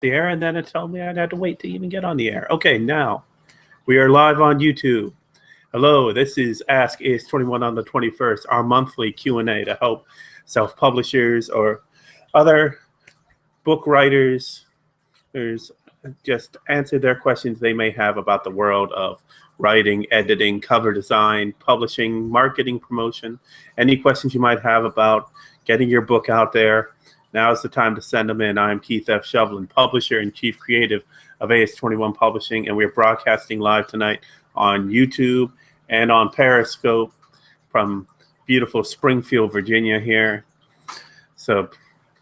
the air, and then it told me I'd have to wait to even get on the air. Okay, now we are live on YouTube. Hello, this is Ask aois21 on the 21st, our monthly Q&A to help self-publishers or other book writers just answer their questions they may have about the world of writing, editing, cover design, publishing, marketing, promotion, any questions you might have about getting your book out there. Now is the time to send them in. I'm Keith F. Shovlin, publisher and chief creative of aois21 Publishing, and we're broadcasting live tonight on YouTube and on Periscope from beautiful Springfield, Virginia here. So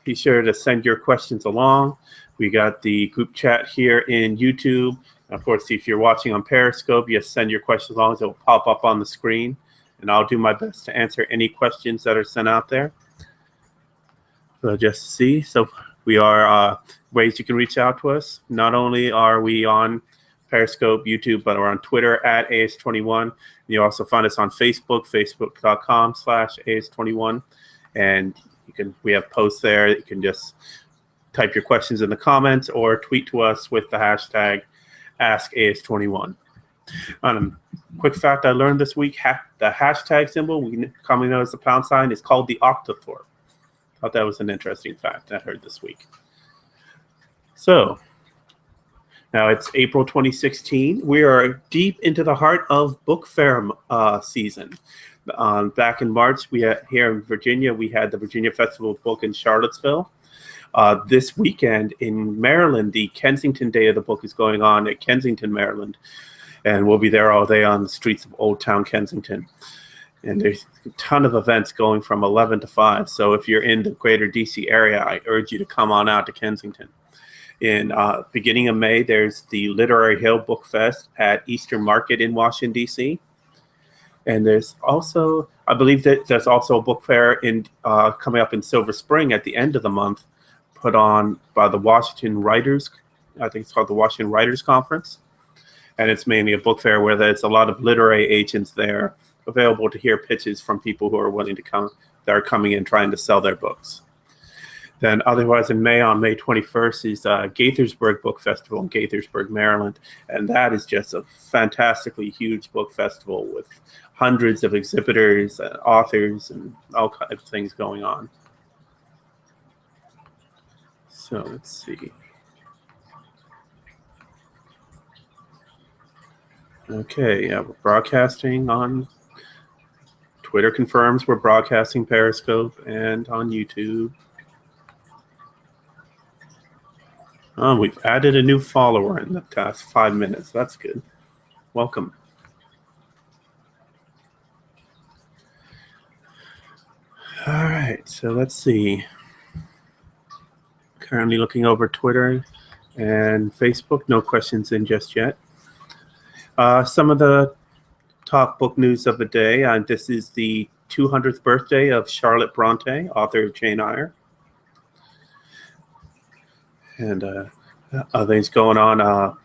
be sure to send your questions along. We got the group chat here in YouTube. Of course, if you're watching on Periscope, you send your questions along. It will pop up on the screen, and I'll do my best to answer any questions that are sent out there. So just see, so we are ways you can reach out to us. Not only are we on Periscope, YouTube, but we're on Twitter at aois21. You also find us on Facebook, facebook.com/aois21. And we have posts there. You can just type your questions in the comments or tweet to us with the hashtag AskAois21. Quick fact I learned this week, the hashtag symbol, we commonly know as the pound sign, is called the octothorpe. Thought that was an interesting fact I heard this week. So now it's April 2016. We are deep into the heart of book fair season. Back in March, here in Virginia, we had the Virginia Festival of Book in Charlottesville. This weekend in Maryland, the Kensington Day of the Book is going on at Kensington, Maryland. And we'll be there all day on the streets of Old Town Kensington. And there's a ton of events going from 11 to 5. So if you're in the greater DC area, I urge you to come on out to Kensington. In beginning of May, there's the Literary Hill Book Fest at Eastern Market in Washington, D.C. And there's also, I believe that there's also a book fair coming up in Silver Spring at the end of the month, put on by the Washington Writers. I think it's called the Washington Writers Conference. And it's mainly a book fair where there's a lot of literary agents there available to hear pitches from people who are willing to come, that are coming in trying to sell their books. Then otherwise in May, on May 21st, is Gaithersburg Book Festival in Gaithersburg, Maryland. And that is just a fantastically huge book festival with hundreds of exhibitors and authors and all kinds of things going on. So let's see. Okay, yeah, we're broadcasting on Twitter confirms we're broadcasting Periscope and on YouTube. Oh, we've added a new follower in the past 5 minutes. That's good. Welcome. All right, so let's see. Currently looking over Twitter and Facebook. No questions in just yet. Some of the top book news of the day. This is the 200th birthday of Charlotte Bronte, author of Jane Eyre. And other things going on.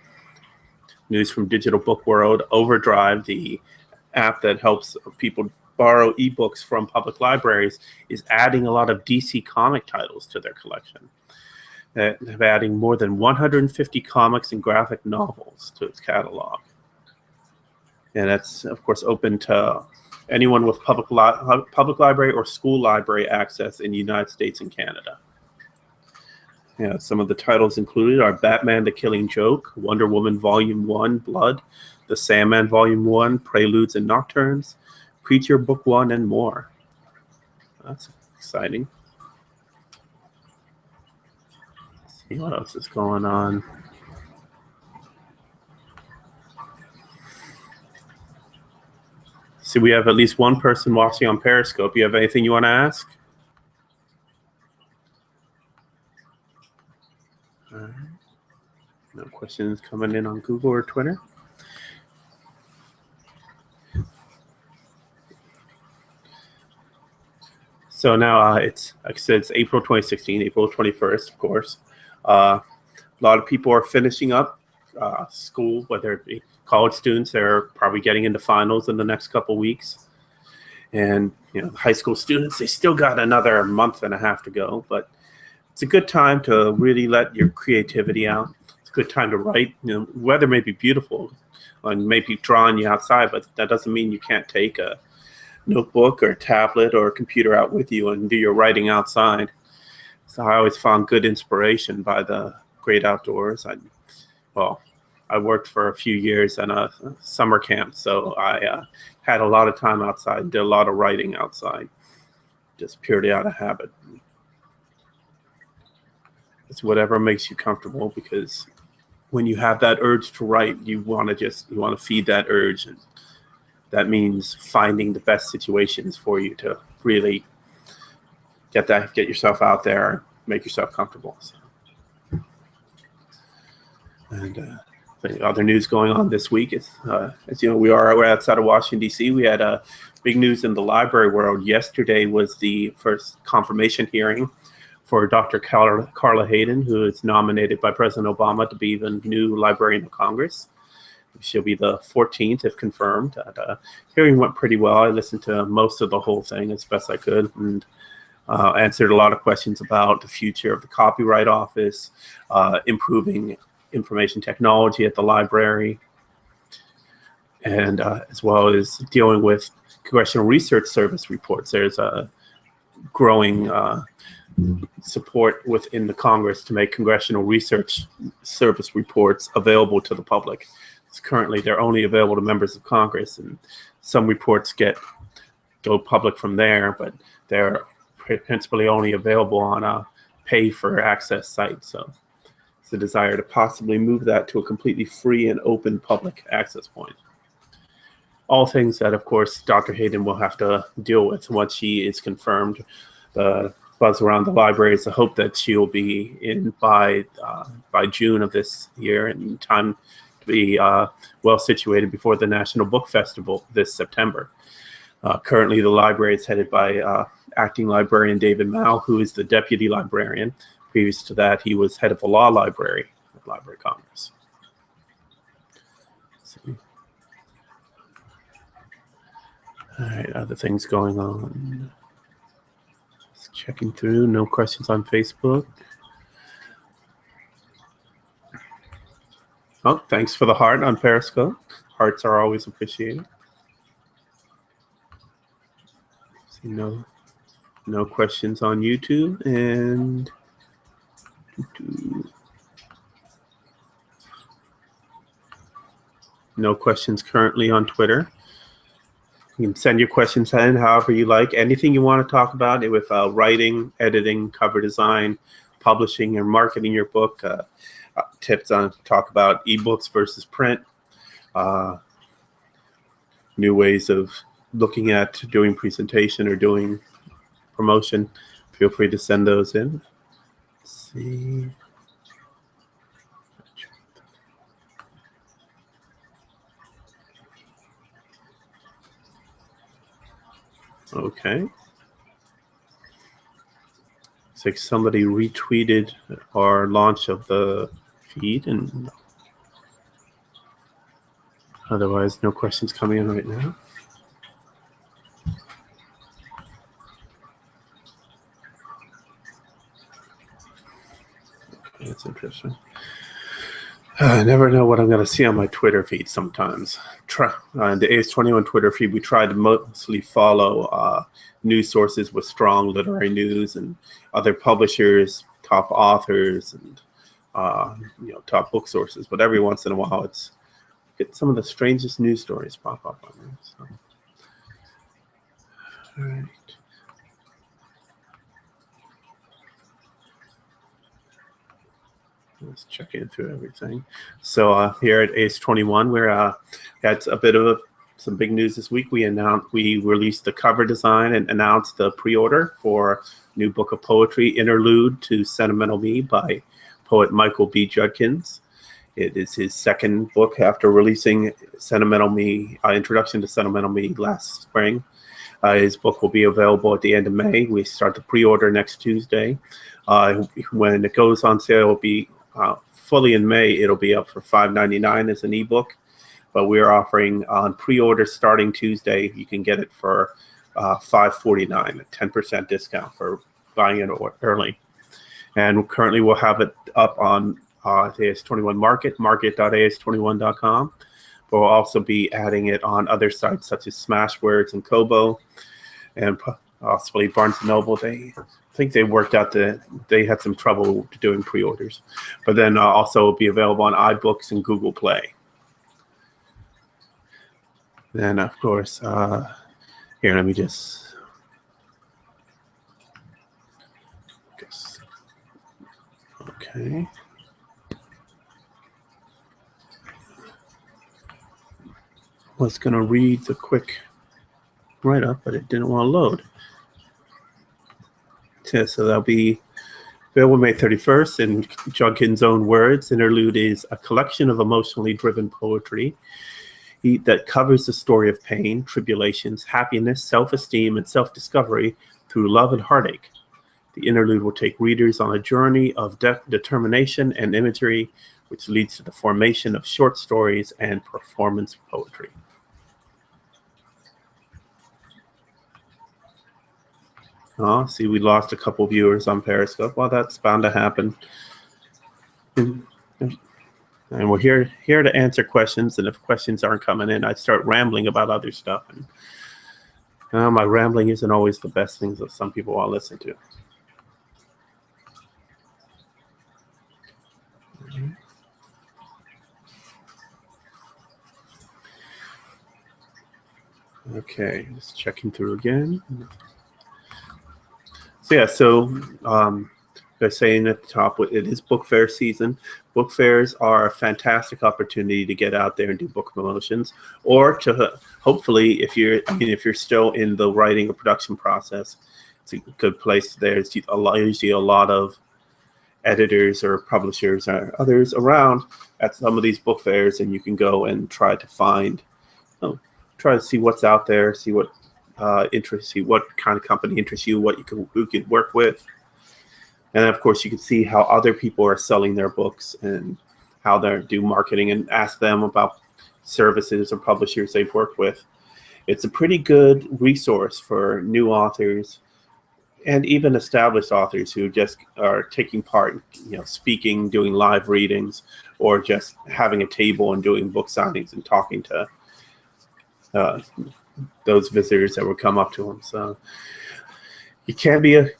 News from Digital Book World. Overdrive, the app that helps people borrow ebooks from public libraries, is adding a lot of DC comic titles to their collection. They're adding more than 150 comics and graphic novels to its catalog. And that's, of course, open to anyone with public library or school library access in the United States and Canada. Yeah, some of the titles included are Batman the Killing Joke, Wonder Woman Volume 1, Blood, The Sandman Volume 1, Preludes and Nocturnes, Preacher Book 1, and more. That's exciting. Let's see what else is going on. See, we have at least one person watching on Periscope. You have anything you want to ask? All right. No questions coming in on Google or Twitter. So now it's, like I said, it's April 2016, April 21st, of course. A lot of people are finishing up school, whether it be college students. They're probably getting into finals in the next couple weeks. And, you know, high school students, they still got another month and a half to go. But it's a good time to really let your creativity out. It's a good time to write. Weather may be beautiful and maybe drawing you outside, but that doesn't mean you can't take a notebook or a tablet or a computer out with you and do your writing outside. So I always found good inspiration by the great outdoors. I worked for a few years in a summer camp, so I had a lot of time outside, did a lot of writing outside, just purely out of habit. It's whatever makes you comfortable, because when you have that urge to write, you want to feed that urge, and that means finding the best situations for you to really get yourself out there, make yourself comfortable. So. And the other news going on this week is, as you know, we're outside of Washington, D.C. We had big news in the library world. Yesterday was the first confirmation hearing for Dr. Carla Hayden, who is nominated by President Obama to be the new Librarian of Congress. She'll be the 14th if confirmed. The hearing went pretty well. I listened to most of the whole thing as best I could, and answered a lot of questions about the future of the Copyright Office, improving information technology at the library, and as well as dealing with Congressional Research Service reports. There's a growing support within the Congress to make Congressional Research Service reports available to the public. Currently, they're only available to members of Congress, and some reports go public from there, but they're principally only available on a pay-for-access site. So the desire to possibly move that to a completely free and open public access point. All things that, of course, Dr. Hayden will have to deal with once she is confirmed. The buzz around the library is the hope that she'll be in by June of this year, in time to be well situated before the National Book Festival this September. Currently, the library is headed by acting librarian David Mao, who is the deputy librarian. Previous to that, he was head of the law library at Library of Congress. All right, other things going on. Just checking through, no questions on Facebook. Oh, thanks for the heart on Periscope. Hearts are always appreciated. See, no questions on YouTube, and no questions currently on Twitter. You can send your questions in however you like. Anything you want to talk about with writing, editing, cover design, publishing, or marketing your book. Tips on talk about ebooks versus print. New ways of looking at doing presentation or doing promotion. Feel free to send those in. Let's see. Okay. Looks like somebody retweeted our launch of the feed, and otherwise no questions coming in right now. Okay, that's interesting. I never know what I'm going to see on my Twitter feed sometimes. The aois21 Twitter feed, we try to mostly follow news sources with strong literary news and other publishers, top authors, and top book sources. But every once in a while, get some of the strangest news stories pop up on there. So. All right. Just checking through everything. So here at aois21, we're got a bit of some big news this week. We released the cover design and announced the pre-order for new book of poetry, Interlude to Sentimental Me by poet Michael B. Judkins. It is his second book after releasing Sentimental Me, Introduction to Sentimental Me last spring. His book will be available at the end of May. We start the pre-order next Tuesday. When it goes on sale, it will be fully in May. It'll be up for $5.99 as an ebook, but we're offering on pre-order starting Tuesday. You can get it for $5.49, a 10% discount for buying it early. And currently we'll have it up on the AS21 market.as21.com. But we'll also be adding it on other sites such as Smashwords and Kobo, and possibly Barnes & Noble. I think they worked out they had some trouble doing pre-orders. But then also will be available on iBooks and Google Play. Then, of course, here, let me just... Okay. Was going to read the quick write-up, but it didn't want to load. So that'll be available May 31st. In Judkin's own words, Interlude is a collection of emotionally driven poetry that covers the story of pain, tribulations, happiness, self-esteem, and self-discovery through love and heartache. The interlude will take readers on a journey of determination and imagery, which leads to the formation of short stories and performance poetry. Oh, see, we lost a couple viewers on Periscope. Well, that's bound to happen. And we're here to answer questions, and if questions aren't coming in, I start rambling about other stuff. And my rambling isn't always the best things that some people want to listen to. Okay, just checking through again. So yeah, they're saying at the top, it is book fair season. Book fairs are a fantastic opportunity to get out there and do book promotions, or to hopefully, if you're still in the writing or production process, it's a good place. There's usually a lot of editors or publishers or others around at some of these book fairs, and you can go and try to see what's out there, see what interests you, what kind of company interests you, who could work with. And of course, you can see how other people are selling their books and how they do marketing, and ask them about services or publishers they've worked with. It's a pretty good resource for new authors and even established authors who just are taking part, speaking, doing live readings, or just having a table and doing book signings and talking to those visitors that would come up to them. So it can be a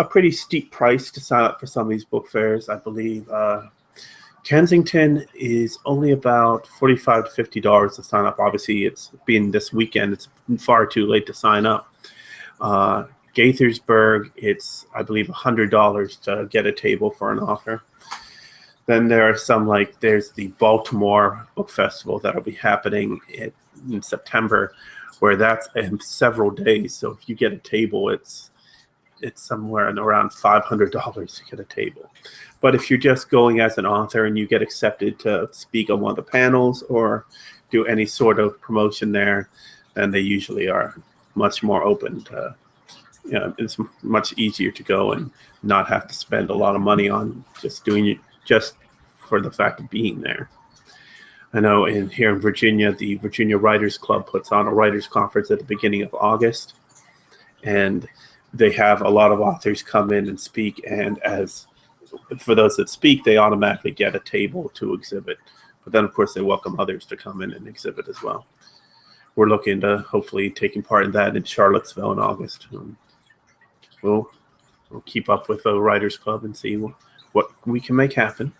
pretty steep price to sign up for some of these book fairs. I believe Kensington is only about $45 to $50 to sign up. Obviously, it's being this weekend, it's far too late to sign up. Gaithersburg, it's, I believe, $100 to get a table for an author. Then there are some, there's the Baltimore Book Festival that'll be happening in September, where that's in several days. So if you get a table, it's somewhere in around $500 to get a table. But if you're just going as an author and you get accepted to speak on one of the panels or do any sort of promotion there, then they usually are much more open to, it's much easier to go and not have to spend a lot of money on just doing it just for the fact of being there. I know here in Virginia, the Virginia Writers Club puts on a writers conference at the beginning of August, and they have a lot of authors come in and speak, and for those that speak, they automatically get a table to exhibit. But then, of course, they welcome others to come in and exhibit as well. We're looking to hopefully taking part in that in Charlottesville in August. We'll keep up with the Writers Club and see what we can make happen.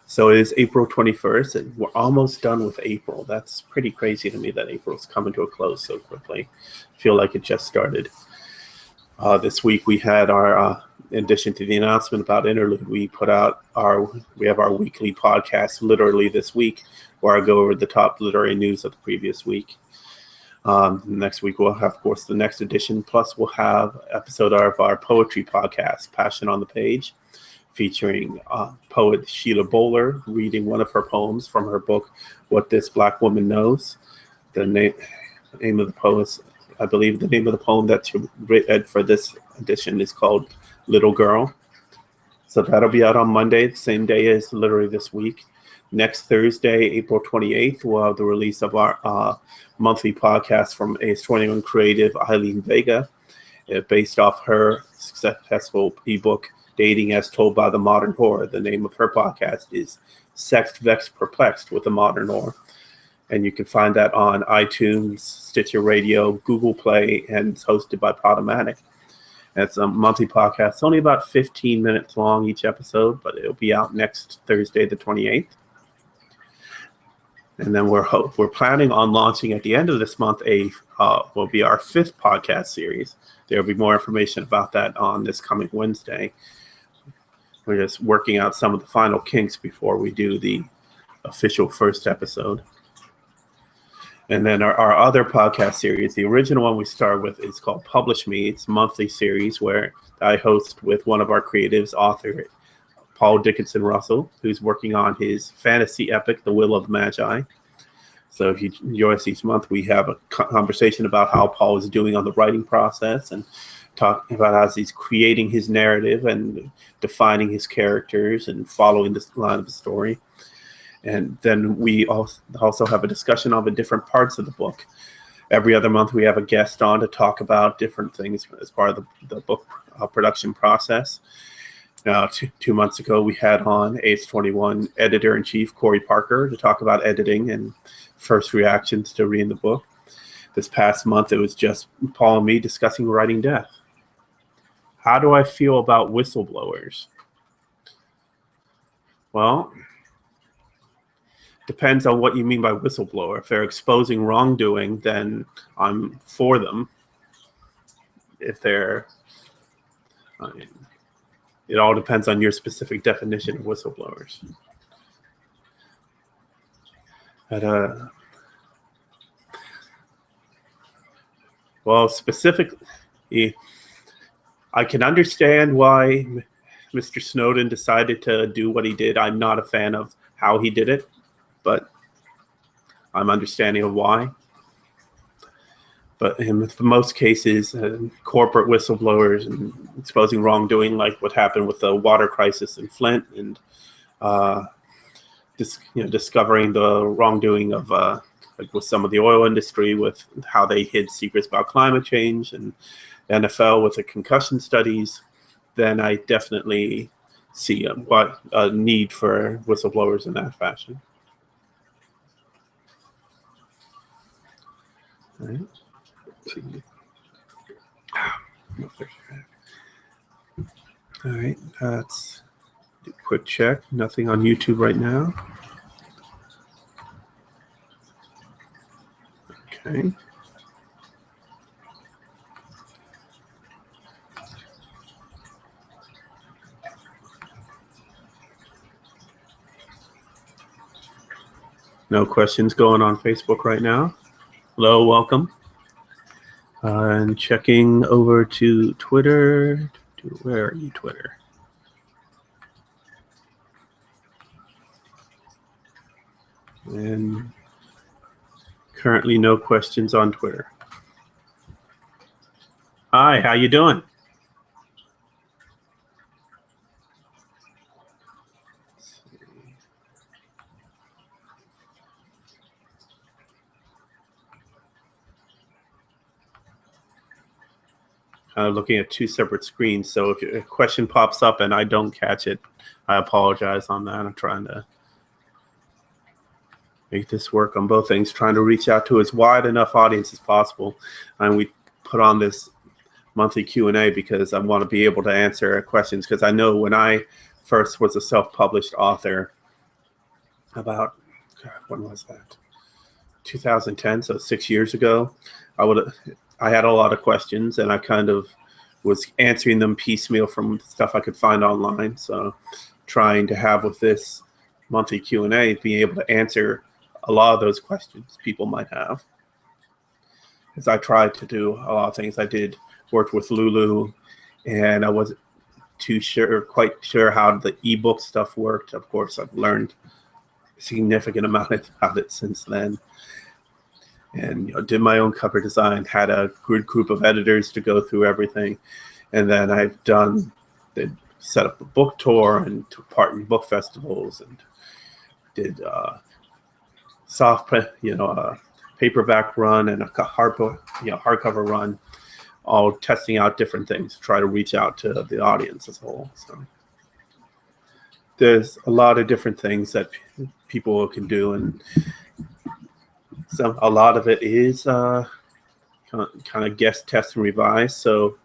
So it is April 21st, and we're almost done with April. That's pretty crazy to me that April's coming to a close so quickly. I feel like it just started. This week we had our, in addition to the announcement about Interlude, we have our weekly podcast literally this week, where I go over the top literary news of the previous week. Next week we'll have, of course, the next edition. Plus we'll have an episode of our poetry podcast, Passion on the Page, featuring poet Sheila Bowler reading one of her poems from her book, What This Black Woman Knows. The name of the poet, I believe the name of the poem that she read for this edition is called Little Girl. So that'll be out on Monday, the same day as literally this week. Next Thursday, April 28th, we'll have the release of our monthly podcast from AS21 creative Eileen Vega. based off her successful ebook, Dating as Told by the Modern Whore. The name of her podcast is Sex Vexed Perplexed with the Modern Whore. And you can find that on iTunes, Stitcher Radio, Google Play, and it's hosted by Podomatic. It's a monthly podcast. It's only about 15 minutes long each episode, but it'll be out next Thursday, the 28th. And then we're planning on launching at the end of this month will be our 5th podcast series. There will be more information about that on this coming Wednesday. We're just working out some of the final kinks before we do the official first episode. And then our other podcast series, the original one we started with, is called Publish Me. It's a monthly series where I host with one of our creatives, author Paul Dickinson Russell, who's working on his fantasy epic, The Will of the Magi. So if you join us each month, we have a conversation about how Paul is doing on the writing process and talking about how he's creating his narrative and defining his characters and following this line of the story. And then we also have a discussion on the different parts of the book. Every other month, we have a guest on to talk about different things as part of the book production process. Now, 2 months ago, we had on aois21 editor-in-chief Corey Parker to talk about editing and first reactions to reading the book. This past month, it was just Paul and me discussing writing death. How do I feel about whistleblowers? Well, depends on what you mean by whistleblower. If they're exposing wrongdoing, then I'm for them. If they're, it all depends on your specific definition of whistleblowers. Well, specifically, I can understand why Mr. Snowden decided to do what he did. I'm not a fan of how he did it, but I'm understanding of why. But in most cases, corporate whistleblowers and exposing wrongdoing, like what happened with the water crisis in Flint, and discovering the wrongdoing of like with some of the oil industry, with how they hid secrets about climate change, and NFL with the concussion studies, then I definitely see a need for whistleblowers in that fashion. All right. All right, let's do a quick check. Nothing on YouTube right now. Okay. No questions going on Facebook right now. Hello, welcome. And checking over to Twitter. Where are you, Twitter? And currently no questions on Twitter. Hi, how you doing? Looking at 2 separate screens, so if a question pops up and I don't catch it, I apologize on that. I'm trying to make this work on both things, trying to reach out to as wide enough audience as possible. And we put on this monthly Q&A because I want to be able to answer questions, because I know when I first was a self-published author about, when was that? 2010, so 6 years ago, I had a lot of questions, and I kind of was answering them piecemeal from stuff I could find online. So trying to have with this monthly Q&A, being able to answer a lot of those questions people might have. Because I tried to do a lot of things. I worked with Lulu, and I wasn't quite sure how the ebook stuff worked. Of course, I've learned a significant amount about it since then. And did my own cover design, had a good group of editors to go through everything. And then I've set up a book tour and took part in book festivals, and did soft print, paperback run and a hardcover run all testing out different things to try to reach out to the audience as a whole. So there's a lot of different things that people can do, and a lot of it is kind of guest, test, and revise. So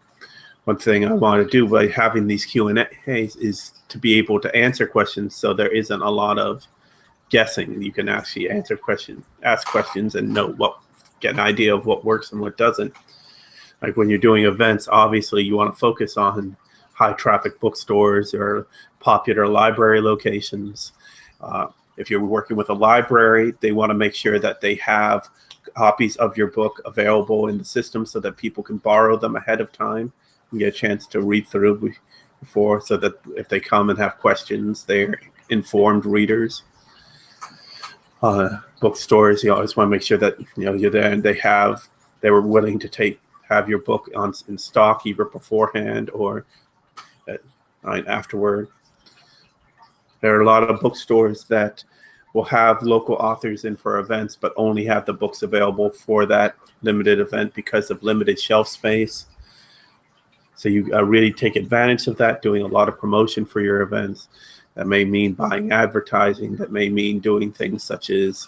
one thing I want to do by having these Q&As is to be able to answer questions, so there isn't a lot of guessing. You can actually ask questions, and get an idea of what works and what doesn't. Like when you're doing events, obviously you want to focus on high traffic bookstores or popular library locations. If you're working with a library, they want to make sure that they have copies of your book available in the system so that people can borrow them ahead of time and get a chance to read through before, so that if they come and have questions, they're informed readers. Bookstores, you always want to make sure that you're there and they were willing to have your book in stock either beforehand or afterward. There are a lot of bookstores that will have local authors in for events, but only have the books available for that limited event because of limited shelf space. So you really take advantage of that, doing a lot of promotion for your events. That may mean buying advertising. That may mean doing things such as,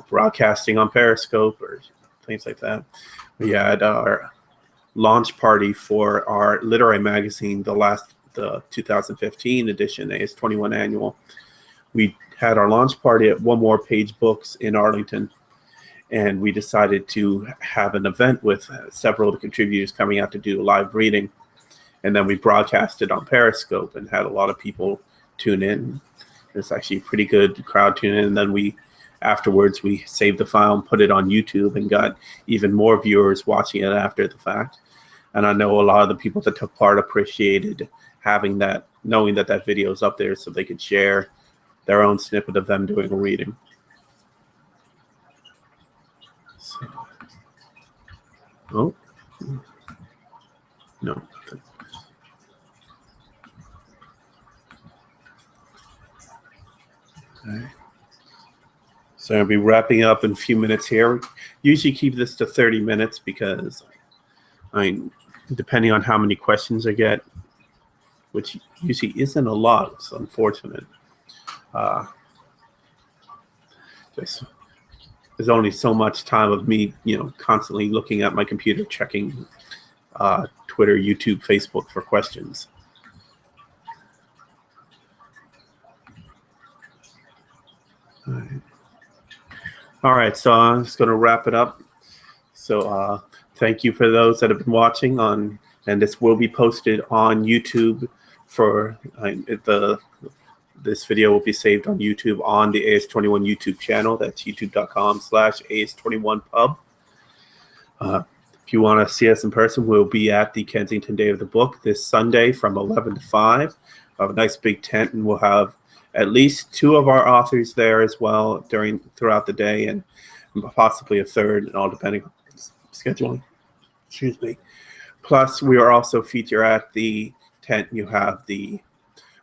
broadcasting on Periscope or things like that. We had our launch party for our literary magazine, the 2015 edition, aois21 annual. We had our launch party at One More Page Books in Arlington, and we decided to have an event with several of the contributors coming out to do a live reading. And then we broadcasted on Periscope and had a lot of people tune in. There's actually a pretty good crowd tune in. And then afterwards, we saved the file and put it on YouTube and got even more viewers watching it after the fact. And I know a lot of the people that took part appreciated having that, knowing that video is up there so they could share their own snippet of them doing a reading. So, no. Okay. So I'll be wrapping up in a few minutes here. Usually keep this to 30 minutes because, depending on how many questions I get, which usually isn't a lot, it's unfortunate. There's only so much time of me, constantly looking at my computer, checking Twitter, YouTube, Facebook for questions. All right, so I'm just going to wrap it up. So thank you for those that have been watching and this will be posted on YouTube this video will be saved on YouTube on the aois21 YouTube channel. That's youtube.com/aois21pub. If you want to see us in person, we'll be at the Kensington Day of the Book this Sunday from 11 to 5. We'll have a nice big tent, and we'll have at least 2 of our authors there as well throughout the day, and possibly a third, and all depending on scheduling. Excuse me. Plus, we are also featured at the tent.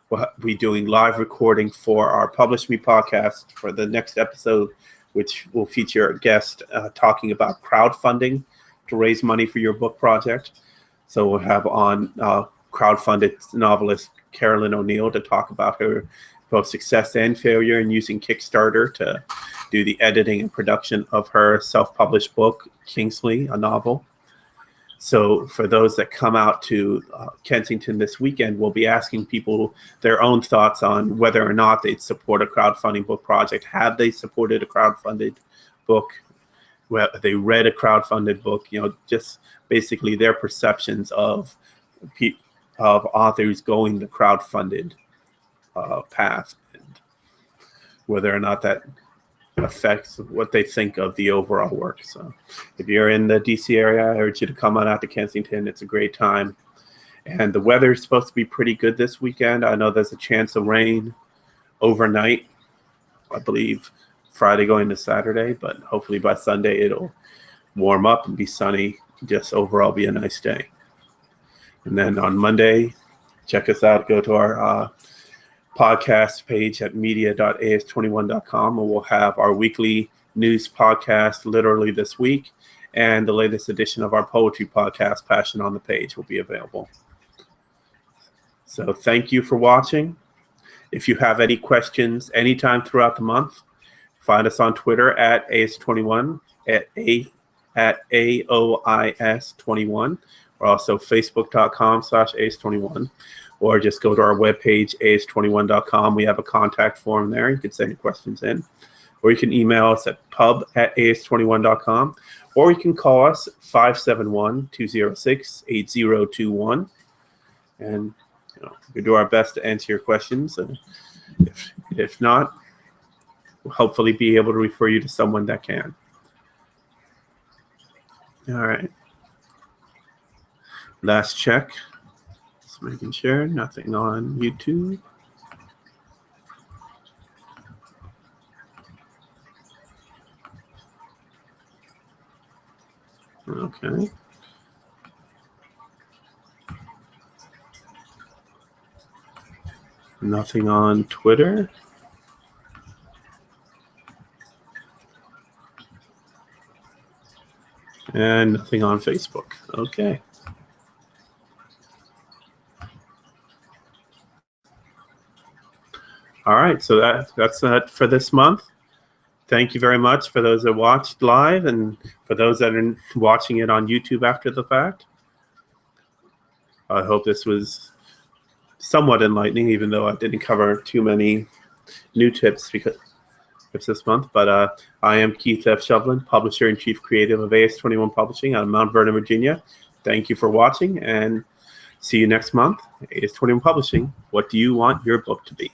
We'll be doing live recording for our Publish Me podcast for the next episode, which will feature a guest talking about crowdfunding to raise money for your book project. So we'll have on crowdfunded novelist Carolyn O'Neill to talk about her both success and failure in using Kickstarter to do the editing and production of her self-published book, Kingsley, a novel. So for those that come out to Kensington this weekend, we'll be asking people their own thoughts on whether or not they'd support a crowdfunding book project. Have they supported a crowdfunded book? Well, they read a crowdfunded book, just basically their perceptions of authors going the crowdfunded path, and whether or not that affects what they think of the overall work. So if you're in the DC area, I urge you to come on out to Kensington. It's a great time. And the weather is supposed to be pretty good this weekend. I know there's a chance of rain overnight, I believe Friday going to Saturday, but hopefully by Sunday it'll warm up and be sunny. Just overall be a nice day. And then on Monday, check us out. Go to our podcast page at media.aois21.com, and we'll have our weekly news podcast literally this week. and the latest edition of our poetry podcast, Passion on the Page, will be available. So thank you for watching. If you have any questions anytime throughout the month, find us on Twitter at aois21, at aois21. We're also facebook.com/aois21, or just go to our webpage, aois21.com. We have a contact form there. You can send your questions in. Or you can email us at pub@aois21.com, or you can call us 571-206-8021. And we do our best to answer your questions. And if not, we'll hopefully be able to refer you to someone that can. All right. Last check. Just making sure nothing on YouTube. Okay. Nothing on Twitter. And nothing on Facebook. Okay. All right, so that's it for this month. Thank you very much for those that watched live and for those that are watching it on YouTube after the fact. I hope this was somewhat enlightening, even though I didn't cover too many new tips this month. But I am Keith F. Shovlin, Publisher and Chief Creative of aois21 Publishing out of Mount Vernon, Virginia. Thank you for watching, and see you next month. aois21 Publishing, what do you want your book to be?